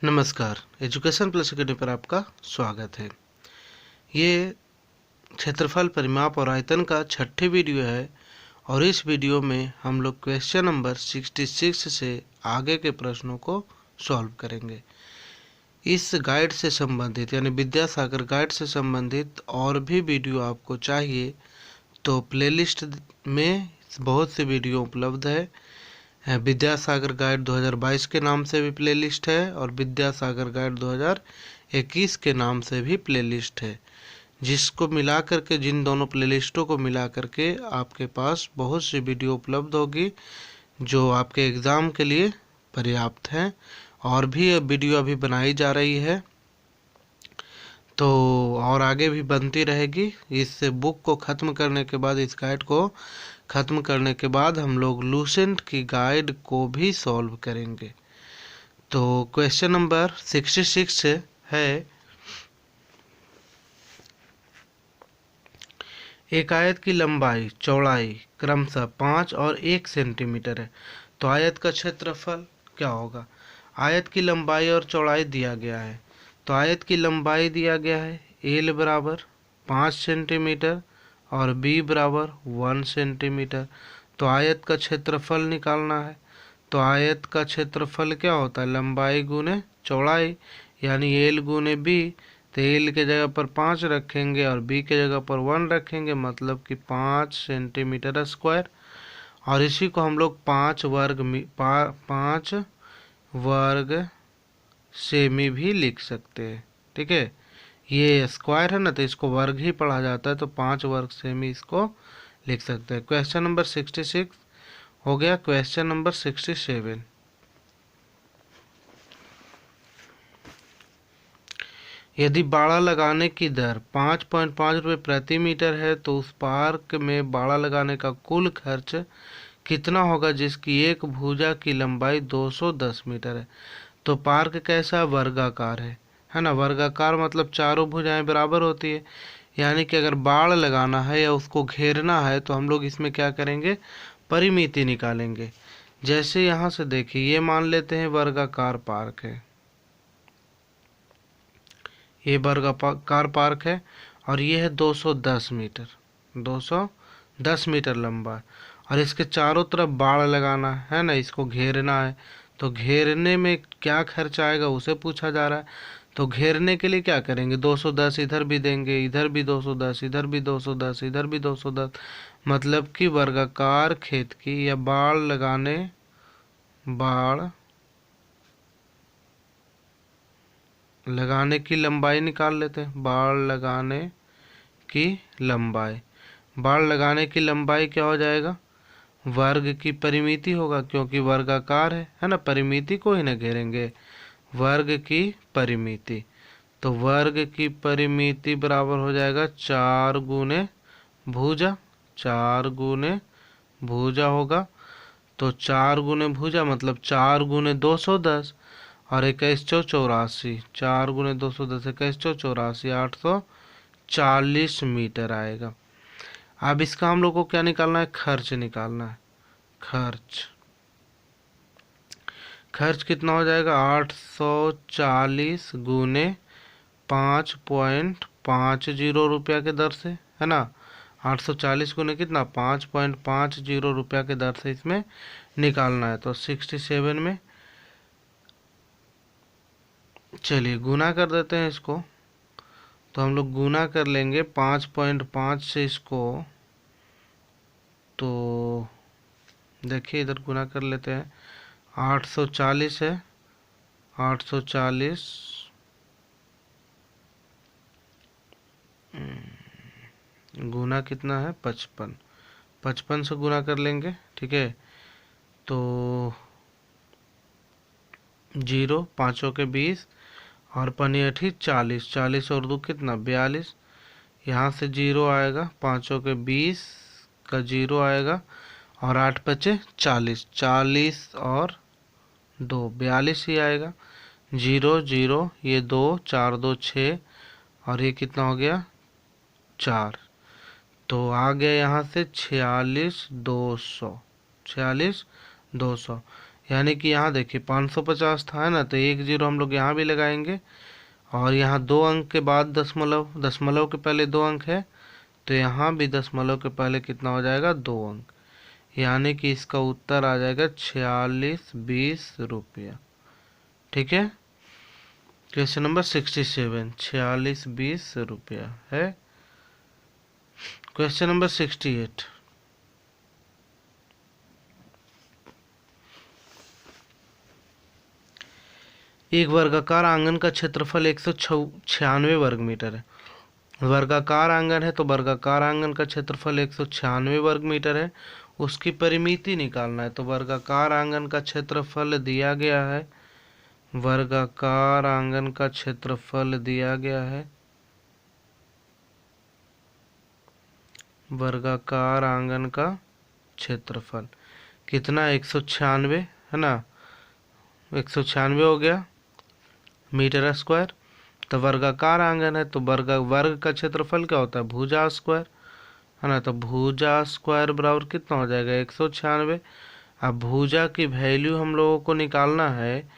नमस्कार, education plus academy पर आपका स्वागत है। ये क्षेत्रफल, परिमाप और आयतन का छठी वीडियो है और इस वीडियो में हम लोग क्वेश्चन नंबर 66 से आगे के प्रश्नों को सॉल्व करेंगे। इस गाइड से संबंधित यानी विद्यासागर गाइड से संबंधित और भी वीडियो आपको चाहिए तो प्लेलिस्ट में बहुत से वीडियो उपलब्ध है। विद्यासागर गाइड 2022 के नाम से भी प्लेलिस्ट है और विद्यासागर गाइड 2021 के नाम से भी प्लेलिस्ट है, जिसको मिला करके जिन दोनों प्लेलिस्टों को मिला करके आपके पास बहुत सी वीडियो उपलब्ध होगी जो आपके एग्ज़ाम के लिए पर्याप्त हैं। और भी वीडियो अभी बनाई जा रही है तो और आगे भी बनती रहेगी। इस बुक को ख़त्म करने के बाद, इस गाइड को ख़त्म करने के बाद हम लोग लूसेंट की गाइड को भी सॉल्व करेंगे। तो क्वेश्चन नंबर 66 है, एक आयत की लंबाई चौड़ाई क्रमशः 5 और 1 सेंटीमीटर है, तो आयत का क्षेत्रफल क्या होगा। आयत की लंबाई और चौड़ाई दिया गया है, तो आयत की लंबाई दिया गया है एल बराबर 5 सेंटीमीटर और बी बराबर 1 सेंटीमीटर। तो आयत का क्षेत्रफल निकालना है, तो आयत का क्षेत्रफल क्या होता है, लंबाई गुने चौड़ाई यानी एल गुने बी। तो एल के जगह पर 5 रखेंगे और बी के जगह पर 1 रखेंगे, मतलब कि 5 सेंटीमीटर स्क्वायर। और इसी को हम लोग 5 वर्ग सेमी भी लिख सकते हैं। ठीक है, ये स्क्वायर है ना, तो इसको वर्ग ही पढ़ा जाता है, तो 5 वर्ग सेमी इसको लिख सकते हैं। क्वेश्चन नंबर 66 हो गया। क्वेश्चन नंबर 67, यदि बाड़ा लगाने की दर 5.5 रुपये प्रति मीटर है तो उस पार्क में बाड़ा लगाने का कुल खर्च कितना होगा जिसकी एक भुजा की लंबाई 210 मीटर है। तो पार्क कैसा वर्गाकार है ना। वर्गाकार मतलब चारों भुजाएं बराबर होती है, यानी कि अगर बाड़ लगाना है या उसको घेरना है तो हम लोग इसमें क्या करेंगे, परिमिति निकालेंगे। जैसे यहाँ से देखिए, ये मान लेते हैं वर्गाकार पार्क है, ये वर्गाकार पार्क है और ये है 210 मीटर, 210 मीटर लंबा। और इसके चारों तरफ बाड़ लगाना है ना, इसको घेरना है। तो घेरने में क्या खर्च आएगा उसे पूछा जा रहा है। तो घेरने के लिए क्या करेंगे, 210 इधर भी देंगे, इधर भी 210, इधर भी 210, इधर भी 210, मतलब कि वर्गाकार खेत की या बाड़ लगाने की लंबाई निकाल लेते हैं। बाड़ लगाने की लंबाई, बाड़ लगाने की लंबाई क्या हो जाएगा, वर्ग की परिमिति होगा, क्योंकि वर्गाकार है ना, परिमिति को ही ना घेरेंगे, वर्ग की परिमिति। तो वर्ग की परिमिति बराबर हो जाएगा 4 गुने भुजा, 4 गुने भुजा होगा। तो 4 गुने भुजा मतलब 4 गुने 210 और 21 चौ 84, 4 गुने 210 21 चौ 84, 840 मीटर आएगा। अब इसका हम लोग को क्या निकालना है, खर्च निकालना है। खर्च कितना हो जाएगा, 840 गुने 5.50 रुपया के दर से, है ना। 840 गुने कितना, 5.50 रुपया के दर से इसमें निकालना है। तो 67 में चलिए गुना कर देते हैं इसको। तो हम लोग गुना कर लेंगे 5.5 से इसको, तो देखिए इधर गुना कर लेते हैं। 840 है, 840 गुना कितना है 55, 55 से गुना कर लेंगे। ठीक है, तो 0 पाँचों के 20 और पनी 8 40, 40 और 2 कितना 42, यहाँ से 0 आएगा, पाँचों के 20 का 0 आएगा और 8 बचे 40, 40 और 2 42 ही आएगा। 0 0 ये 2 4 2 6 और ये कितना हो गया 4। तो आ गया यहाँ से 46 200, 46 200। यानी कि यहाँ देखिए 550 था, है ना, तो 1 जीरो हम लोग यहाँ भी लगाएंगे, और यहाँ 2 अंक के बाद दशमलव, दशमलव के पहले 2 अंक है, तो यहाँ भी दशमलव के पहले कितना हो जाएगा, 2 अंक। यानी कि इसका उत्तर आ जाएगा 4620 रुपया। ठीक है, क्वेश्चन नंबर 67 4620 रुपया है। क्वेश्चन नंबर 68, एक वर्गाकार आंगन का क्षेत्रफल 196 वर्ग मीटर है। वर्गाकार आंगन है तो वर्गाकार आंगन का क्षेत्रफल 196 वर्ग मीटर है। उसकी परिमिति निकालना है, तो वर्गाकार आंगन का क्षेत्रफल दिया गया है, वर्गाकार आंगन का क्षेत्रफल दिया गया है, वर्गाकार आंगन का क्षेत्रफल कितना, 196, है ना, 196 हो गया मीटर स्क्वायर। तो वर्गाकार आंगन है तो वर्ग का क्षेत्रफल क्या होता है, भुजा स्क्वायर, है ना, तो भुजा स्क्वायर बराबर कितना हो जाएगा, 196। अब भुजा की वैल्यू हम लोगों को निकालना है,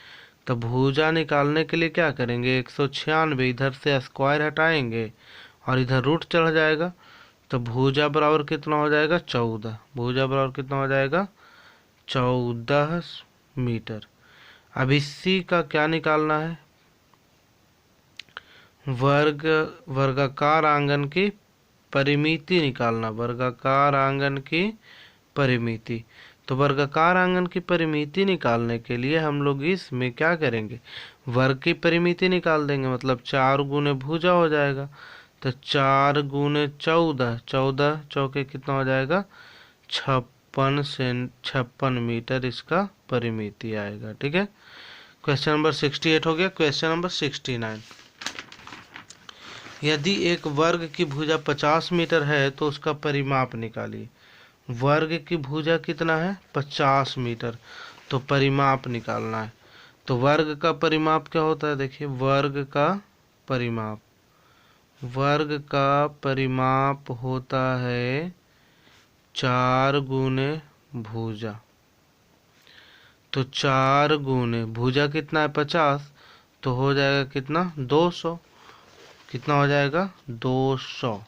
तो भुजा निकालने के लिए क्या करेंगे, 196 इधर से स्क्वायर हटाएंगे और इधर रूट चढ़ जाएगा, तो भुजा बराबर कितना हो जाएगा, 14। भुजा बराबर कितना हो जाएगा, 14 मीटर। अब इसी का क्या निकालना है, वर्गाकार आंगन की परिमिति निकालना, वर्गाकार आंगन की परिमिति। तो वर्गाकार आंगन की परिमिति निकालने के लिए हम लोग इसमें क्या करेंगे, वर्ग की परिमिति निकाल देंगे, मतलब 4 गुने भुजा हो जाएगा, तो 4 गुने 14, 14 चौके कितना हो जाएगा, 56 मीटर इसका परिमिति आएगा। ठीक है, क्वेश्चन नंबर 68 हो गया। क्वेश्चन नंबर 69, यदि एक वर्ग की भुजा 50 मीटर है तो उसका परिमाप निकालिए। वर्ग की भुजा कितना है, 50 मीटर, तो परिमाप निकालना है। तो वर्ग का परिमाप क्या होता है, देखिए वर्ग का परिमाप, वर्ग का परिमाप होता है 4 गुने भुजा। तो 4 गुने भुजा कितना है, 50, तो हो जाएगा कितना, 200। कितना हो जाएगा, 200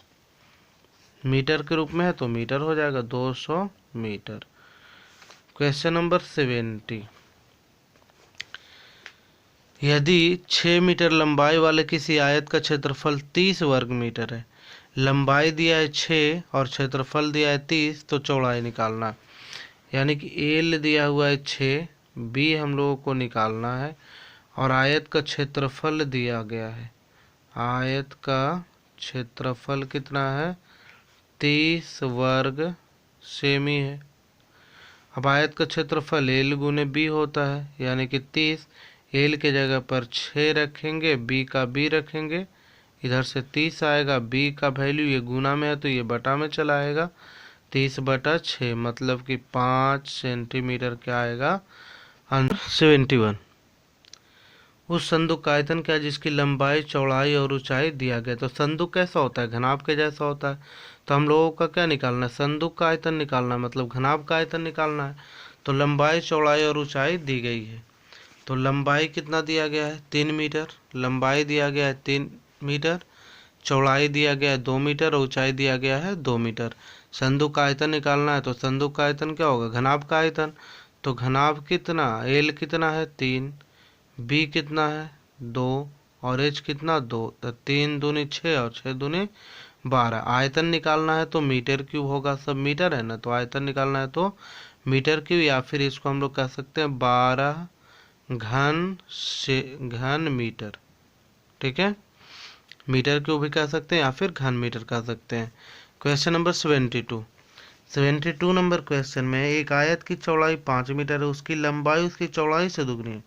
मीटर के रूप में है तो मीटर हो जाएगा, 200 मीटर। क्वेश्चन नंबर 70, यदि 6 मीटर लंबाई वाले किसी आयत का क्षेत्रफल 30 वर्ग मीटर है, लंबाई दिया है 6 और क्षेत्रफल दिया है 30, तो चौड़ाई निकालना है। यानी कि एल दिया हुआ है 6, बी हम लोगों को निकालना है, और आयत का क्षेत्रफल दिया गया है, आयत का क्षेत्रफल कितना है, 30 वर्ग सेमी है। अब आयत का क्षेत्रफल एल गुने बी होता है, यानी कि 30, एल के जगह पर 6 रखेंगे, बी का बी रखेंगे, इधर से 30 आएगा, बी का वैल्यू ये गुना में है तो ये बटा में चला आएगा, 30/6, मतलब कि 5 सेंटीमीटर क्या आएगा, 71। उस संदूक का आयतन क्या है जिसकी लंबाई, चौड़ाई और ऊंचाई दिया गया। तो संदूक कैसा होता है, घनाभ के जैसा होता है। तो हम लोगों का क्या निकालना है, संदूक का आयतन निकालना है, मतलब घनाभ का आयतन निकालना है। तो लंबाई, चौड़ाई और ऊंचाई दी गई है। तो लंबाई कितना दिया गया है, 3 मीटर, लंबाई दिया गया है 3 मीटर, चौड़ाई दिया गया है 2 मीटर और ऊंचाई दिया गया है 2 मीटर। संदूक का आयतन निकालना है, तो संदूक का आयतन क्या होगा, घनाभ का आयतन। तो घनाभ कितना, एल कितना है 3, बी कितना है 2 और एच कितना 2, तो 3 दूनी 6 और 6 दूनी 12। आयतन निकालना है तो मीटर क्यूब होगा, सब मीटर है ना, तो आयतन निकालना है तो मीटर क्यूब, या फिर इसको हम लोग कह सकते हैं 12 घन मीटर। ठीक है, मीटर क्यूब भी कह सकते हैं या फिर घन मीटर कह सकते हैं। क्वेश्चन नंबर 72 नंबर क्वेश्चन में एक आयत की चौड़ाई 5 मीटर है, उसकी लंबाई उसकी चौड़ाई से दुगनी है।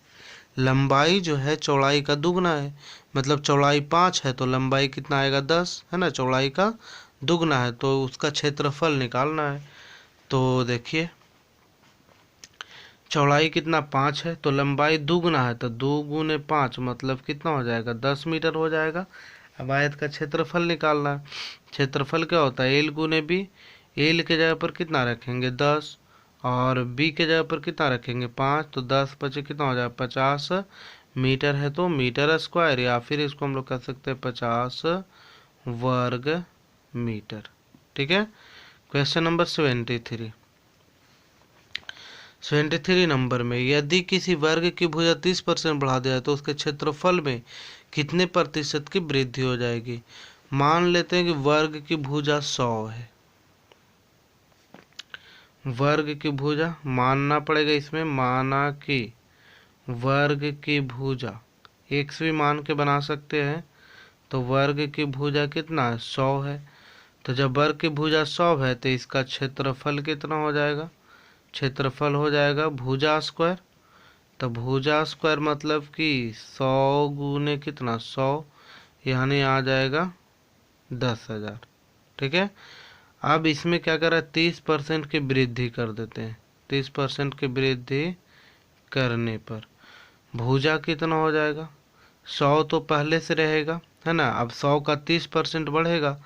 लंबाई जो है चौड़ाई का दुगना है, मतलब चौड़ाई 5 है तो लंबाई कितना आएगा, 10, है ना, चौड़ाई का दुगना है, तो उसका क्षेत्रफल निकालना है। तो देखिए चौड़ाई कितना 5 है तो लंबाई दुगना है, तो 2 गुने 5 मतलब कितना हो जाएगा, 10 मीटर हो जाएगा। अब आयत का क्षेत्रफल निकालना है। क्षेत्रफल क्या होता है, एल गुने बी, एल के जगह पर कितना रखेंगे 10, और बी के जगह पर कितना रखेंगे 5, तो 10 बचे कितना हो जाएगा 50 मीटर है, तो मीटर स्क्वायर, या फिर इसको हम लोग कह सकते हैं 50 वर्ग मीटर। ठीक है। क्वेश्चन नंबर 73 नंबर में यदि किसी वर्ग की भुजा 30% बढ़ा दिया तो उसके क्षेत्रफल में कितने प्रतिशत की वृद्धि हो जाएगी। मान लेते हैं कि वर्ग की भुजा 100 है, वर्ग की भुजा मानना पड़ेगा इसमें, माना कि वर्ग की भुजा x भी मान के बना सकते हैं, तो वर्ग की भुजा कितना है 100 है। तो जब वर्ग की भुजा 100 है तो इसका क्षेत्रफल कितना हो जाएगा, क्षेत्रफल हो जाएगा भुजा स्क्वायर। तो भुजा स्क्वायर मतलब कि 100 गुने कितना 100, यानी आ जाएगा 10,000। ठीक है। अब इसमें क्या करा 30% की वृद्धि कर देते हैं। 30% की वृद्धि करने पर भुजा कितना हो जाएगा 100 तो पहले से रहेगा है ना। अब 100 का 30% बढ़ेगा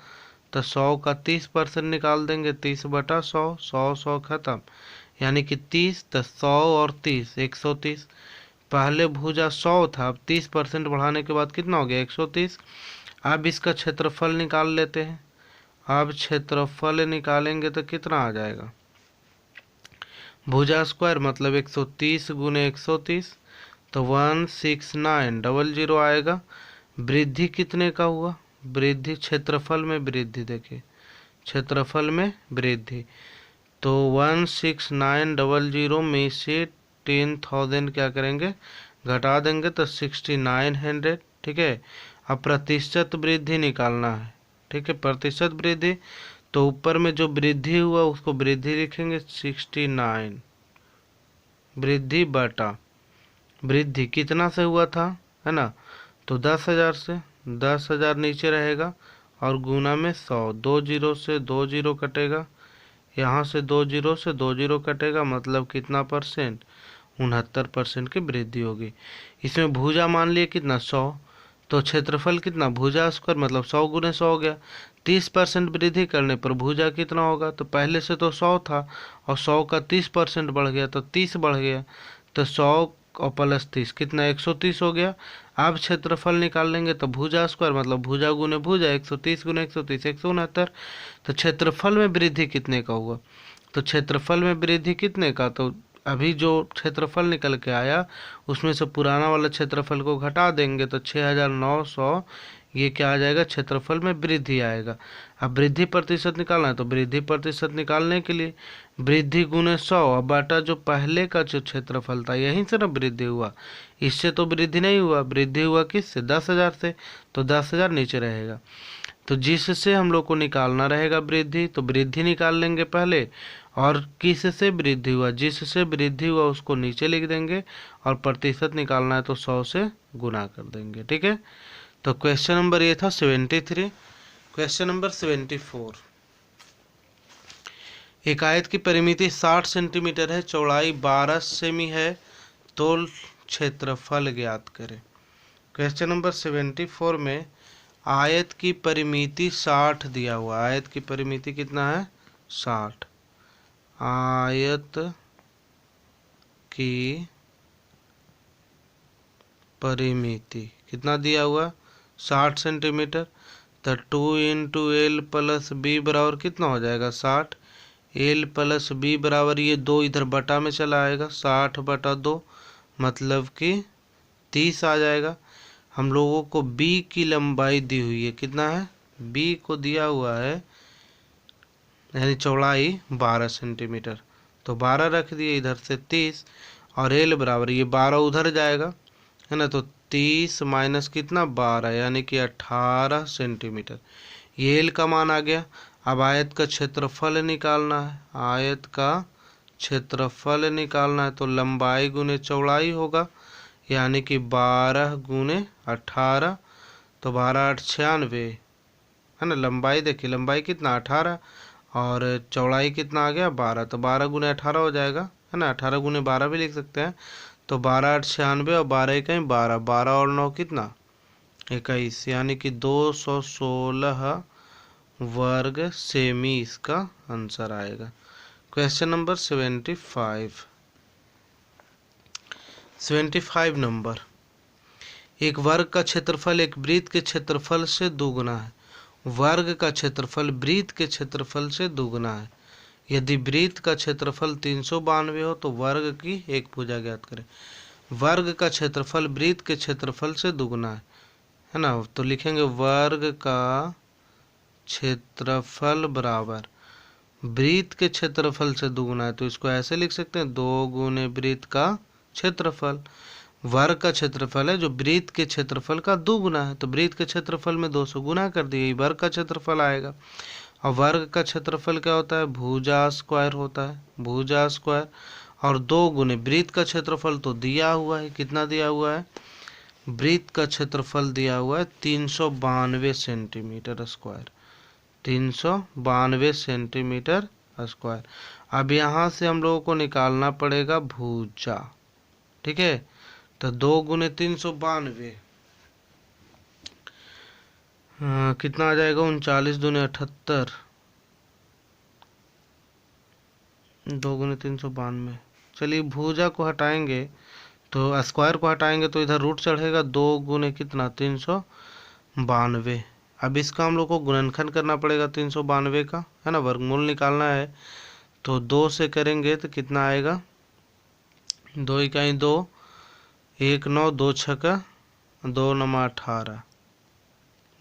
तो 100 का 30% निकाल देंगे, 30/100, 100 खत्म, यानी कि 30, तो 100 और 30 130। पहले भुजा 100 था, अब 30% बढ़ाने के बाद कितना हो गया 130। अब इसका क्षेत्रफल निकाल लेते हैं। अब क्षेत्रफल निकालेंगे तो कितना आ जाएगा, भुजा स्क्वायर मतलब 130 गुने 130, तो 16900 आएगा। वृद्धि कितने का हुआ, वृद्धि क्षेत्रफल में वृद्धि, देखिए क्षेत्रफल में वृद्धि, तो 16900 में से 10,000 क्या करेंगे घटा देंगे तो 6900। ठीक है। अब प्रतिशत वृद्धि निकालना है। ठीक है, प्रतिशत वृद्धि, तो ऊपर में जो वृद्धि हुआ उसको वृद्धि लिखेंगे 69, वृद्धि बटा वृद्धि कितना से हुआ था है ना, तो 10,000 से, 10,000 नीचे रहेगा और गुना में 100, 2 जीरो से 2 जीरो कटेगा, यहाँ से 2 जीरो से 2 जीरो कटेगा, मतलब कितना परसेंट 69% की वृद्धि होगी। इसमें भुजा मान लिए कितना 100, तो क्षेत्रफल कितना भुजा स्क्वायर मतलब 100 गुने 100 हो गया। 30% वृद्धि करने पर भुजा कितना होगा, तो पहले से तो 100 था और 100 का 30% बढ़ गया तो 30 बढ़ गया, तो 100 और प्लस 30 कितना 130 हो गया। अब क्षेत्रफल निकाल लेंगे तो भुजा स्क्वायर मतलब भुजा गुने भुजा 130 गुने 130 169, तो क्षेत्रफल में वृद्धि कितने का हुआ, तो क्षेत्रफल में वृद्धि कितने का, तो अभी जो क्षेत्रफल निकल के आया उसमें से पुराना वाला क्षेत्रफल को घटा देंगे तो 6,900, ये क्या आ जाएगा क्षेत्रफल में वृद्धि आएगा। अब वृद्धि प्रतिशत निकालना है तो वृद्धि प्रतिशत निकालने के लिए वृद्धि गुने 100 और बाटा जो पहले का जो क्षेत्रफल था यहीं से ना वृद्धि हुआ, इससे तो वृद्धि नहीं हुआ, वृद्धि हुआ किससे 10,000 से, तो 10,000 नीचे रहेगा। तो जिससे हम लोग को निकालना रहेगा वृद्धि, तो वृद्धि निकाल लेंगे पहले, और किससे वृद्धि हुआ, जिससे वृद्धि हुआ उसको नीचे लिख देंगे, और प्रतिशत निकालना है तो 100 से गुना कर देंगे। ठीक है। तो क्वेश्चन नंबर ये था 73। क्वेश्चन नंबर 74, एक आयत की परिमिति 60 सेंटीमीटर है, चौड़ाई 12 सेमी है, तो क्षेत्रफल ज्ञात करें। क्वेश्चन नंबर 74 में आयत की परिमिति 60 दिया हुआ, आयत की परिमिति कितना है 60, आयत की परिमिति कितना दिया हुआ 60 सेंटीमीटर, तो 2 इंटू एल प्लस बी बराबर कितना हो जाएगा 60, एल प्लस बी बराबर ये 2 इधर बटा में चला आएगा 60/2 मतलब कि 30 आ जाएगा। हम लोगों को बी की लंबाई दी हुई है, कितना है बी को दिया हुआ है यानी चौड़ाई 12 सेंटीमीटर, तो 12 रख दिए इधर से 30, और एल बराबर ये 12 उधर जाएगा है ना, तो 30 माइनस कितना 12 यानी कि 18 सेंटीमीटर, ये एल का मान आ गया। अब आयत का क्षेत्रफल निकालना है, आयत का क्षेत्रफल निकालना है तो लंबाई गुने चौड़ाई होगा, यानी कि 12 गुने 18, तो 12 8 96 है ना। लंबाई देखिए लंबाई कितना 18 और चौड़ाई कितना आ गया 12, तो 12 गुने 18 हो जाएगा है ना, 18 गुने 12 भी लिख सकते हैं, तो 12 8 96 और 12 इकाई 12, 12 और 9 कितना 21, यानी कि 216 वर्ग सेमी इसका आंसर आएगा। Question number 75 number. एक वर्ग का क्षेत्रफल एक वृत्त के क्षेत्रफल से दोगुना है। वर्ग का क्षेत्रफल वृत्त के क्षेत्रफल से दोगुना है। यदि वृत्त का क्षेत्रफल 392 हो तो वर्ग की एक भुजा ज्ञात करें। वर्ग का क्षेत्रफल वृत्त के क्षेत्रफल से दोगुना है ना, तो लिखेंगे वर्ग का क्षेत्रफल बराबर वृत्त के क्षेत्रफल से दोगुना है, तो इसको ऐसे लिख सकते हैं 2 गुने वृत्त का क्षेत्रफल। वर्ग का क्षेत्रफल है जो वृत्त के क्षेत्रफल का दोगुना है, तो वृत्त के क्षेत्रफल में 2 से गुना कर दिए, वर्ग का क्षेत्रफल आएगा। और वर्ग का क्षेत्रफल क्या होता है, भुजा स्क्वायर होता है, भुजा स्क्वायर। और 2 गुने वृत्त का क्षेत्रफल तो दिया हुआ है, कितना दिया हुआ है, वृत्त का क्षेत्रफल दिया हुआ है 392 सेंटीमीटर स्क्वायर, 392 सेंटीमीटर स्क्वायर। अब यहाँ से हम लोगों को निकालना पड़ेगा भुजा, ठीक है। तो 2 गुने 392 कितना आ जाएगा, 39 दूने 78, 2 गुने 392। चलिए भुजा को हटाएंगे तो स्क्वायर को हटाएंगे तो इधर रूट चढ़ेगा, 2 गुने कितना 392। अब इसका हम लोग को गुणनखंड करना पड़ेगा 392 का, है ना, वर्गमूल निकालना है। तो 2 से करेंगे तो कितना आएगा, 2 इकाई 2, 1 9, 2 छक्का 2 नमा 18,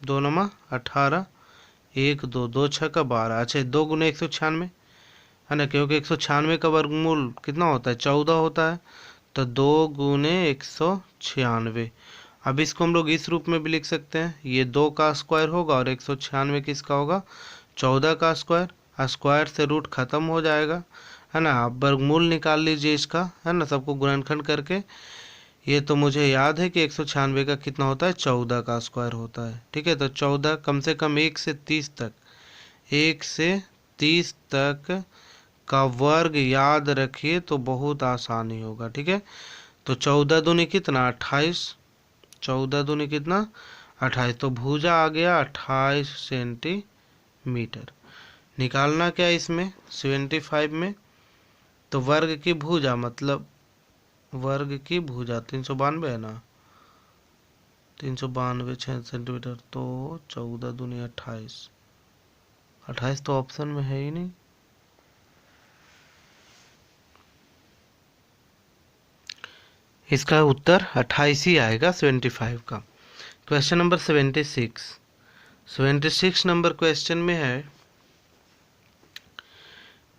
2 नमा 18, 1 2, 2 छक्का 12। अच्छा 2 गुने 196 है ना, क्योंकि 196 का वर्गमूल कितना होता है, 14 होता है, तो 2 गुने 196। अब इसको हम लोग इस रूप में भी लिख सकते हैं, ये 2 का स्क्वायर होगा और 196 किसका होगा, 14 का स्क्वायर। स्क्वायर से रूट खत्म हो जाएगा, है ना। आप वर्गमूल निकाल लीजिए इसका, है ना, सबको गुणनखंड करके। ये तो मुझे याद है कि 196 का कितना होता है, 14 का स्क्वायर होता है, ठीक है। तो 14 कम से कम 1 से 30 तक, 1 से 30 तक का वर्ग याद रखिए तो बहुत आसानी होगा, ठीक है। तो 14 दूनी कितना 28, 14 दूनी कितना 28, तो भुजा आ गया 28 सेंटीमीटर। निकालना क्या इसमें 75 में, तो वर्ग की भुजा मतलब वर्ग की भुजा 392 है ना, 392 सेंटीमीटर, तो 14 दूनी 28, 28 तो ऑप्शन में है ही नहीं। इसका उत्तर 28 ही आएगा 75 का। क्वेश्चन नंबर 76 नंबर क्वेश्चन में है,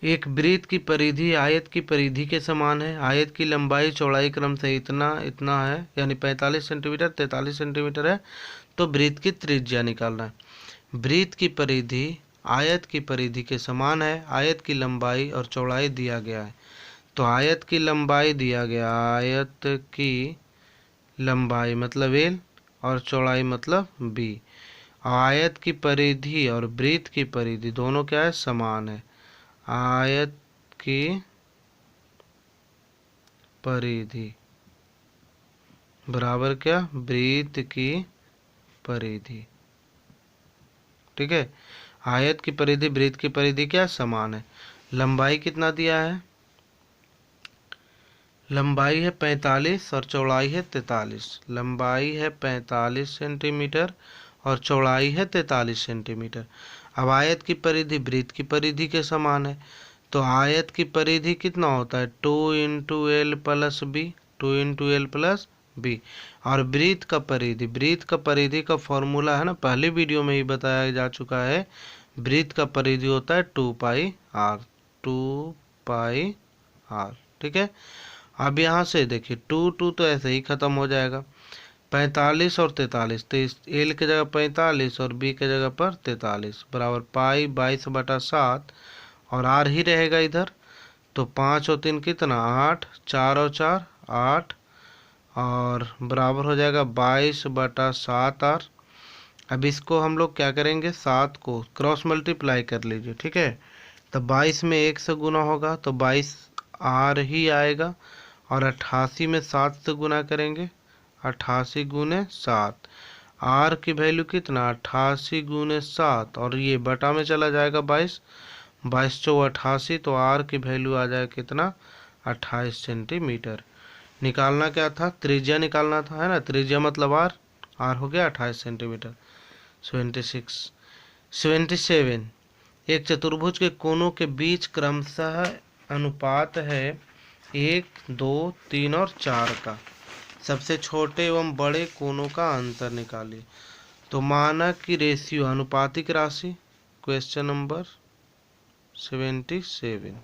एक वृत्त की परिधि आयत की परिधि के समान है। आयत की लंबाई चौड़ाई क्रम से इतना इतना है, यानी 45 सेंटीमीटर 43 सेंटीमीटर है, तो वृत्त की त्रिज्या निकालना है। वृत्त की परिधि आयत की परिधि के समान है, आयत की लंबाई और चौड़ाई दिया गया है। तो आयत की लंबाई दिया गया, आयत की लंबाई मतलब एल और चौड़ाई मतलब बी। आयत की परिधि और वृत्त की परिधि दोनों क्या है, समान है। आयत की परिधि बराबर क्या, वृत्त की परिधि, ठीक है। आयत की परिधि वृत्त की परिधि क्या समान है। लंबाई कितना दिया है, लंबाई है 45 और चौड़ाई है 43। लंबाई है 45 सेंटीमीटर और चौड़ाई है 43 सेंटीमीटर। अब आयत की परिधि वृत्त की परिधि के समान है, तो आयत की परिधि कितना होता है 2 into L plus B, 2 into L plus B. और वृत्त का परिधि का फॉर्मूला है ना, पहले वीडियो में ही बताया जा चुका है। वृत्त का परिधि होता है 2 पाई आर, 2 पाई आर, ठीक है। अब यहाँ से देखिए 2 2 तो ऐसे ही खत्म हो जाएगा, 45 और 43, तो इस एल के जगह 45 और बी के जगह पर 43 बराबर पाई 22/7 और आर ही रहेगा इधर। तो 5 और 3 कितना 8, 4 और 4 8 और बराबर हो जाएगा 22/7 आर। अब इसको हम लोग क्या करेंगे, 7 को क्रॉस मल्टीप्लाई कर लीजिए, ठीक है। तो 22 में 1 से गुना होगा तो 22 आर ही आएगा, और 88 में 7 से गुना करेंगे, 88 गुने 7, आर की वैल्यू कितना 88 गुने 7, और ये बटा में चला जाएगा 22, 22 चौ 88, तो आर की वैल्यू आ जाए कितना, 28 सेंटीमीटर। निकालना क्या था, त्रिज्या निकालना था, है ना, त्रिज्या मतलब आर हो गया 28 सेंटीमीटर। 77 एक चतुर्भुज के कोनों के बीच क्रमशः अनुपात है 1, 2, 3 और 4 का। सबसे छोटे एवं बड़े कोनों का अंतर निकालिए। तो मानक की रेशियो, अनुपातिक राशि, क्वेश्चन नंबर 77।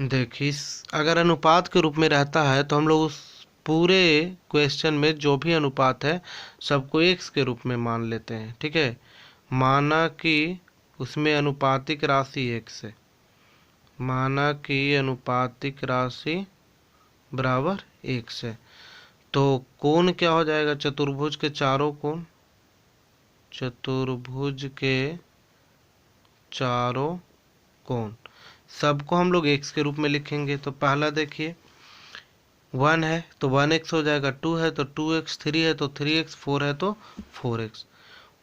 देखिए, अगर अनुपात के रूप में रहता है तो हम लोग उस पूरे क्वेश्चन में जो भी अनुपात है सबको एक्स के रूप में मान लेते हैं, ठीक है। माना कि उसमें अनुपातिक राशि एक्स है, माना कि अनुपातिक राशि बराबर एक्स है, तो कोण क्या हो जाएगा, चतुर्भुज के चारों कोण, चतुर्भुज के चारों कोण सबको हम लोग एक्स के रूप में लिखेंगे। तो पहला देखिए 1 है तो 1x हो जाएगा, 2 है तो 2x, 3 है तो 3x, 4 है तो 4x।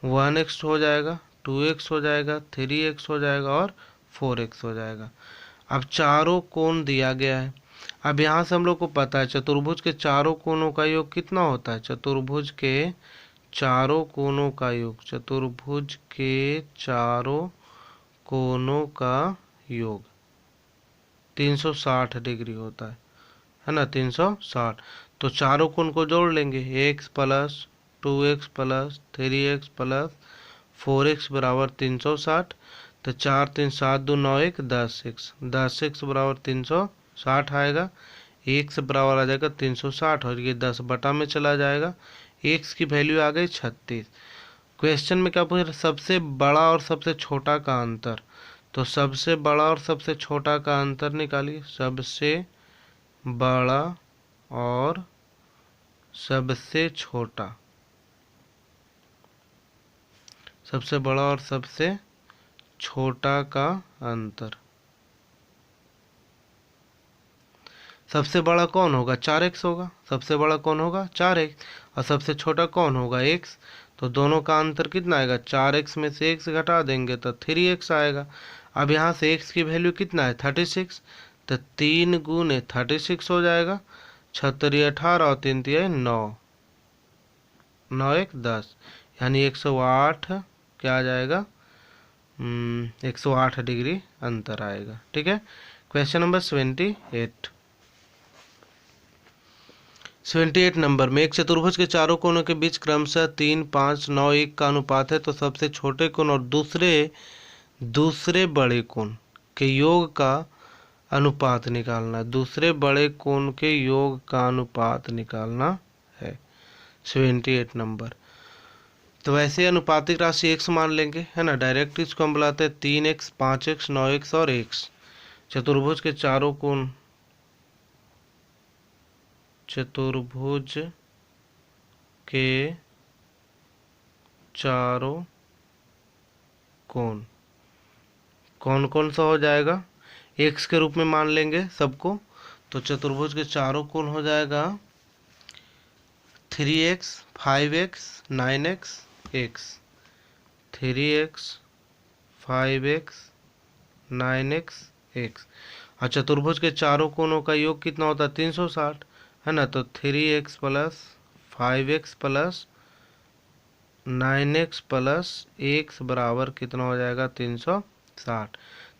1x हो जाएगा, 2x हो जाएगा, 3x हो जाएगा और 4x हो जाएगा। अब चारों कोण दिया गया है। अब यहाँ से हम लोग को पता है चतुर्भुज के चारों कोणों का योग कितना होता है, चतुर्भुज के चारों कोणों का योग, चतुर्भुज के चारों कोणों का योग 360 डिग्री होता है ना, 360। तो चारों कोण को जोड़ लेंगे, x plus 2x plus 3x plus 4x बराबर 360। तो 4 3 7 2 9 1 10x, 10x बराबर 360 आएगा। x बराबर आ जाएगा 360 और ये 10 बटा में चला जाएगा। x की वैल्यू आ गई 36। क्वेश्चन में क्या पूछ रहा है, सबसे बड़ा और सबसे छोटा का अंतर। तो सबसे बड़ा और सबसे छोटा का अंतर निकालिए। सबसे बड़ा और सबसे छोटा, सबसे बड़ा और सबसे छोटा का अंतर। सबसे बड़ा कौन होगा, 4x होगा, सबसे बड़ा कौन होगा 4x, और सबसे छोटा कौन होगा x। तो दोनों का अंतर कितना आएगा, 4x में से x घटा देंगे तो 3x आएगा। अब यहाँ से x की वैल्यू कितना है 36, तो 3 गुने 36 हो जाएगा। 36 18 और 3 3 9, 9 1 10, यानी 108 क्या आ जाएगा, 108 डिग्री अंतर आएगा, ठीक है। क्वेश्चन नंबर 78 नंबर में एक चतुर्भुज के चारों कोनों के बीच क्रमशः 3, 5, 9, 1 का अनुपात है, तो सबसे छोटे कोण और दूसरे बड़े कोण के योग का अनुपात निकालना है। दूसरे बड़े कोण के योग का अनुपात निकालना है 78 नंबर। तो वैसे अनुपातिक राशि x मान लेंगे, है ना, डायरेक्ट इसको हम बुलाते हैं 3x, 5x, 9x और x। चतुर्भुज के चारों कोण, चतुर्भुज के चारों कोण कौन कौन सा हो जाएगा, x के रूप में मान लेंगे सबको। तो चतुर्भुज के चारों कोण हो जाएगा 3x, 5x, 9x, x, 3x, 5x, 9x, x। और चतुर्भुज के चारों कोणों का योग कितना होता है 360, है ना। तो 3x plus 5x plus 9x plus x बराबर कितना हो जाएगा 360।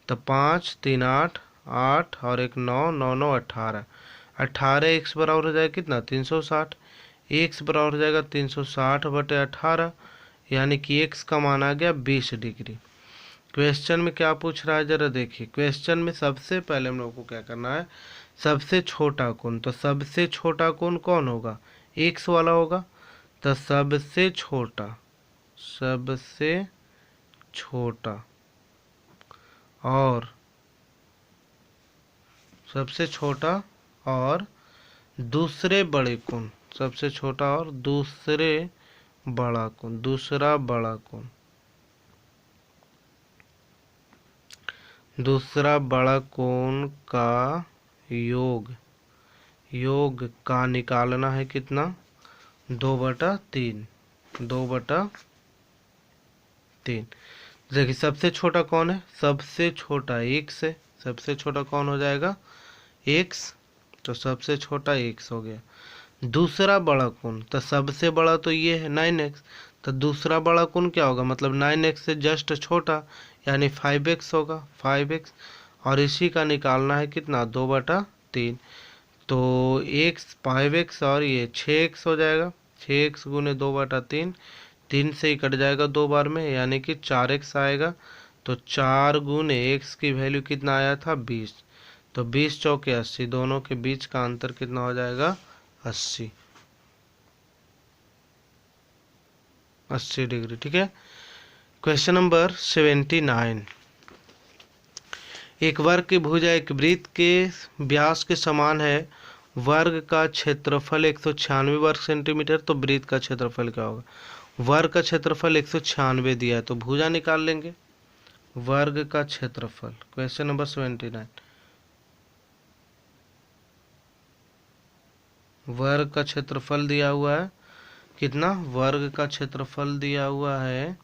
तो 5 3 8 8 और 1 9 9 9 18, 18 x बराबर हो जाएगा कितना 360। x बराबर हो जाएगा 360 बटे 18, यानी कि x का मान आ गया 20 डिग्री। क्वेश्चन में क्या पूछ रहा है जरा देखिए। क्वेश्चन में सबसे पहले हम लोग को क्या करना है, सबसे छोटा कोण। तो सबसे छोटा कोण कौन होगा, x वाला होगा। तो सबसे छोटा और सबसे छोटा और दूसरे बड़े कोण, सबसे छोटा और दूसरे बड़ा कोण, दूसरा बड़ा कोण, दूसरा बड़ा कोण का योग का निकालना है कितना 2/3, 2/3। देखिए सबसे छोटा कौन है, सबसे छोटा x है, सबसे छोटा कौन हो जाएगा x, तो सबसे छोटा x हो गया। दूसरा बड़ा कौन, तो सबसे बड़ा तो ये है 9x, तो दूसरा बड़ा कौन क्या होगा, मतलब 9x से जस्ट छोटा यानी 5x होगा, 5x। और इसी का निकालना है कितना, 2/3, तो x 5x और ये 6x हो जाएगा, 6x गुने 2/3, 3 से ही कट जाएगा 2 बार में यानी कि 4x आएगा। तो 4 गुने x की वैल्यू कितना आया था 20, तो 20 चौके 80, दोनों के बीच का अंतर कितना हो जाएगा 80 डिग्री। ठीक है। क्वेश्चन नंबर 79, एक वर्ग की भुजा एक वृत्त के व्यास के समान है, वर्ग का क्षेत्रफल 196 वर्ग सेंटीमीटर, तो वृत्त का क्षेत्रफल क्या होगा, वर्ग का क्षेत्रफल 196 दिया है, तो भुजा निकाल लेंगे वर्ग का क्षेत्रफल। क्वेश्चन नंबर 79, वर्ग का क्षेत्रफल दिया हुआ है कितना, वर्ग का क्षेत्रफल दिया हुआ है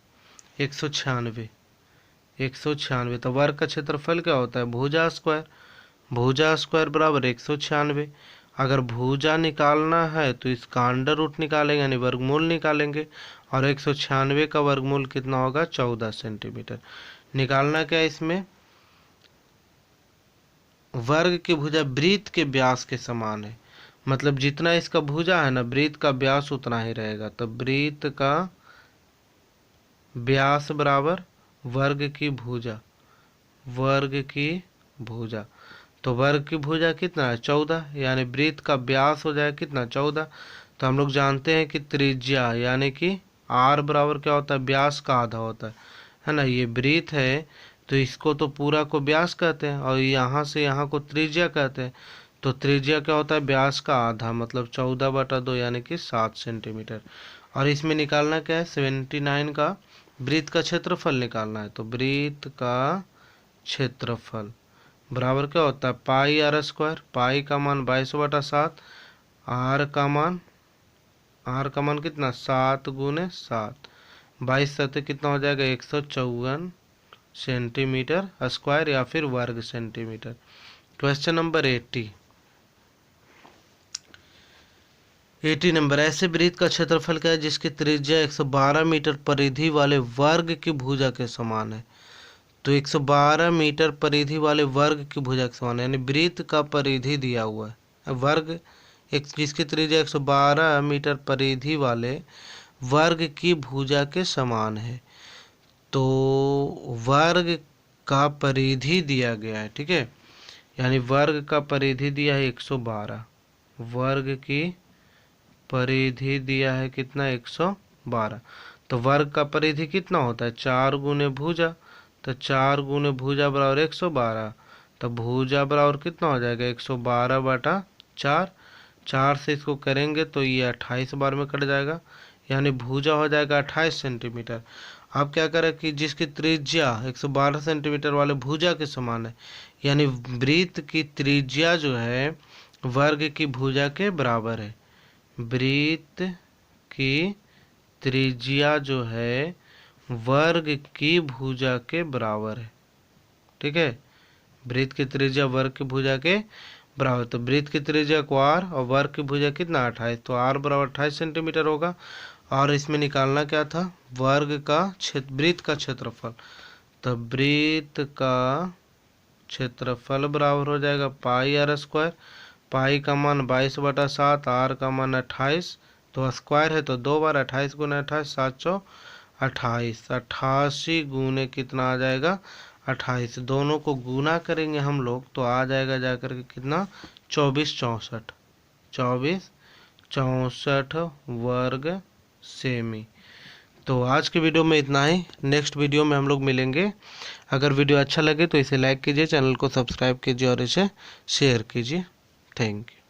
196, 196, तो वर्ग का क्षेत्रफल क्या होता है भुजा स्क्वायर, भुजा स्क्वायर बराबर 196। अगर भुजा निकालना है तो इसका अंडर रूट निकालेंगे यानी वर्गमूल निकालेंगे, और 196 का वर्गमूल कितना होगा 14 सेंटीमीटर। निकालना क्या है इसमें, वर्ग की भुजा वृत्त के व्यास के समान है, मतलब जितना इसका भुजा है ना वृत्त का व्यास उतना ही रहेगा, तो वृत्त का व्यास बराबर वर्ग की भुजा, वर्ग की भुजा, तो वर्ग की भुजा कितना है 14, यानी वृत्त का व्यास हो जाएगा कितना 14। तो हम लोग जानते हैं कि त्रिज्या यानी कि r बराबर क्या होता है व्यास का आधा होता है ना, ये वृत्त है तो इसको तो पूरा को व्यास कहते हैं और यहाँ से यहाँ को त्रिज्या कहते हैं, तो त्रिज्या क्या होता है व्यास का आधा, मतलब 14/2 यानी कि 7 सेंटीमीटर। और इसमें निकालना क्या है 79 का वृत्त का क्षेत्रफल निकालना है, तो वृत्त का क्षेत्रफल बराबर क्या होता है पाई r स्क्वायर, पाई का मान 22/7, r का मान कितना 7 गुने 7, 22 7 कितना हो जाएगा 154 सेंटीमीटर स्क्वायर या फिर वर्ग सेंटीमीटर। क्वेश्चन नंबर 80 नंबर, ऐसे वृत्त का क्षेत्रफल क्या है जिसकी त्रिज्या 112 मीटर परिधि वाले वर्ग की भुजा के समान है, तो 112 मीटर परिधि वाले वर्ग की भुजा के समान है, यानी वृत्त का परिधि दिया हुआ है वर्ग एक जिसकी त्रिज्या 112 मीटर परिधि वाले वर्ग की भुजा के समान है, तो वर्ग का परिधि दिया गया है। ठीक है, यानी वर्ग का परिधि दिया है 112, वर्ग की परिधि दिया है कितना 112, तो वर्ग का परिधि कितना होता है 4 गुने भुजा, तो 4 गुने भुजा बराबर 112, तो भुजा बराबर कितना हो जाएगा 112/4, 4 से इसको करेंगे तो ये 28 बार में कट जाएगा, यानी भुजा हो जाएगा 28 सेंटीमीटर। अब क्या करें कि जिसकी त्रिज्या 112 सेंटीमीटर वाले भुजा के समान है, यानी वृत्त की त्रिज्या जो है वर्ग की भुजा के बराबर है, वृत्त की त्रिज्या जो है वर्ग की भुजा के बराबर है। ठीक है, वृत्त की त्रिज्या वर्ग की भुजा के बराबर, तो वृत्त की त्रिज्या को r और वर्ग की भुजा कितना 28, तो r बराबर 28 सेंटीमीटर होगा। और इसमें निकालना क्या था वर्ग का वृत्त का क्षेत्रफल, तो वृत्त का क्षेत्रफल बराबर हो जाएगा पाई r स्क्वायर, पाई का मान 22/7, r का मान 28, तो स्क्वायर है तो 2 बार 28 गुना 28 728, 88 गुने कितना आ जाएगा 28, दोनों को गुना करेंगे हम लोग तो आ जाएगा जाकर के कितना 2464 वर्ग सेमी। तो आज के वीडियो में इतना ही, नेक्स्ट वीडियो में हम लोग मिलेंगे। अगर वीडियो अच्छा लगे तो इसे लाइक कीजिए, चैनल को सब्सक्राइब कीजिए और इसे शेयर कीजिए। Thank you.